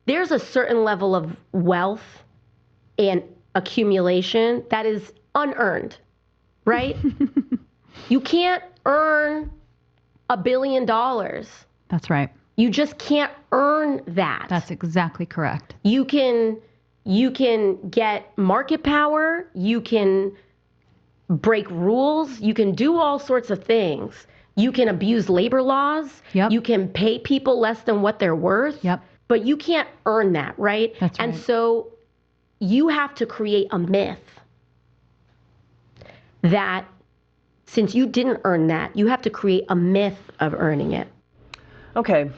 There's a certain level of wealth and accumulation that is unearned, right? You can't earn $1 billion. That's right. You just can't earn that. That's exactly correct. You can get market power, you can break rules, you can do all sorts of things. You can abuse labor laws, you can pay people less than what they're worth, but you can't earn that, right? That's right. And so you have to create a myth that since you didn't earn that, you have to create a myth of earning it. Okay.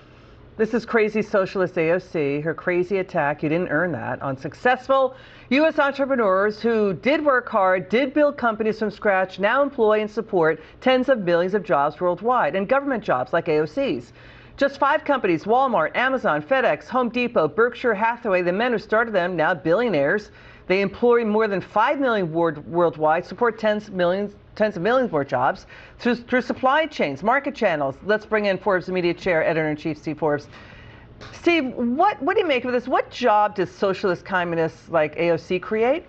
This is crazy socialist AOC, her crazy attack, you didn't earn that, on successful U.S. entrepreneurs who did work hard, did build companies from scratch, now employ and support tens of millions of jobs worldwide, and government jobs like AOC's. Just 5 companies, Walmart, Amazon, FedEx, Home Depot, Berkshire Hathaway, the men who started them, now billionaires. They employ more than 5 million worldwide, support tens of millions more jobs through supply chains, market channels. Let's bring in Forbes Media Chair, Editor-in-Chief Steve Forbes. Steve, what do you make of this? What job does socialist communists like AOC create?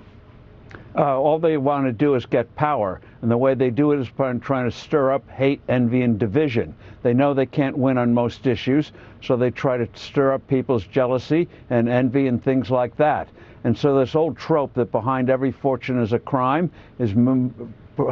All they want to do is get power, and the way they do it is by trying to stir up hate, envy, and division. They know they can't win on most issues, so they try to stir up people's jealousy and envy and things like that. And so this old trope that behind every fortune is a crime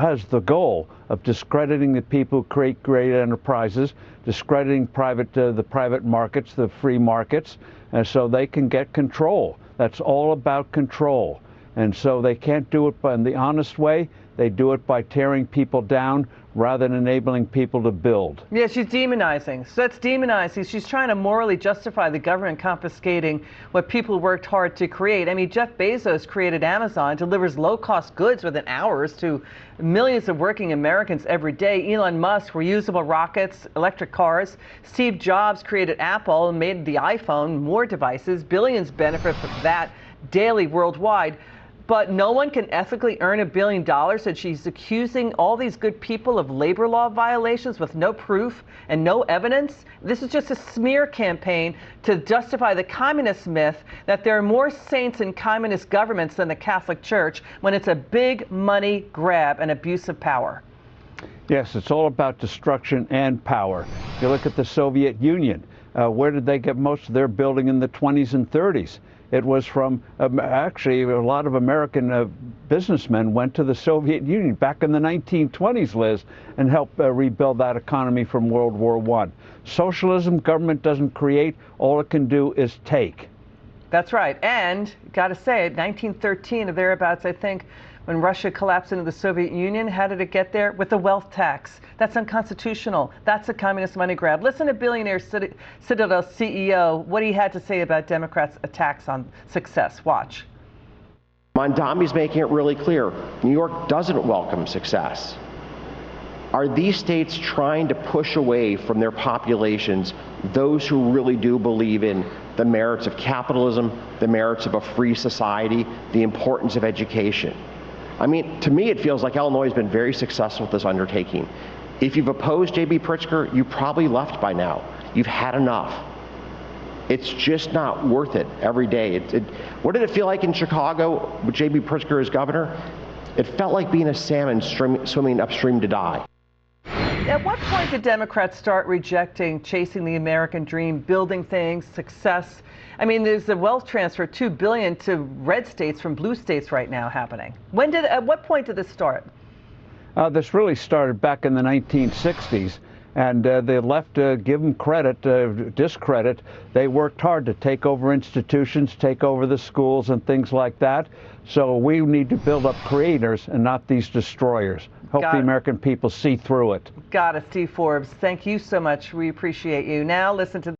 has the goal of discrediting the people who create great enterprises, discrediting the private markets, the free markets, so they can get control. That's all about control. And so they can't do it in the honest way. They do it by tearing people down rather than enabling people to build. Yeah, she's demonizing. So that's demonizing. She's trying to morally justify the government confiscating what people worked hard to create. I mean, Jeff Bezos created Amazon, delivers low-cost goods within hours to millions of working Americans every day. Elon Musk, reusable rockets, electric cars. Steve Jobs created Apple and made the iPhone, more devices. Billions benefit from that daily worldwide. But no one can ethically earn $1 billion, and she's accusing all these good people of labor law violations with no proof and no evidence. This is just a smear campaign to justify the communist myth that there are more saints in communist governments than the Catholic Church, when it's a big money grab and abuse of power. Yes, it's all about destruction and power. If you look at the Soviet Union, where did they get most of their building in the 20s and 30s? It was from, actually, a lot of American businessmen went to the Soviet Union back in the 1920s, Liz, and helped rebuild that economy from World War I. Socialism, government doesn't create. All it can do is take. That's right. And, got to say, 1913 or thereabouts, I think, when Russia collapsed into the Soviet Union, how did it get there? With the wealth tax. That's unconstitutional. That's a communist money grab. Listen to Billionaires Citadel CEO, what he had to say about Democrats' attacks on success. Watch. Mondami's making it really clear. New York doesn't welcome success. Are these states trying to push away from their populations those who really do believe in the merits of capitalism, the merits of a free society, the importance of education? I mean, to me, it feels like Illinois has been very successful with this undertaking. If you've opposed J.B. Pritzker, you probably left by now. You've had enough. It's just not worth it every day. What did it feel like in Chicago with J.B. Pritzker as governor? It felt like being a salmon swimming upstream to die. At what point did Democrats start rejecting chasing the American dream, building things, success? I mean, there's a wealth transfer, $2 billion to red states from blue states right now happening. At what point did this start? This really started back in the 1960s, and the left, give them credit, discredit. They worked hard to take over institutions, take over the schools and things like that. So we need to build up creators and not these destroyers. Hope the American people see through it. Got it, Steve Forbes. Thank you so much. We appreciate you. Now listen to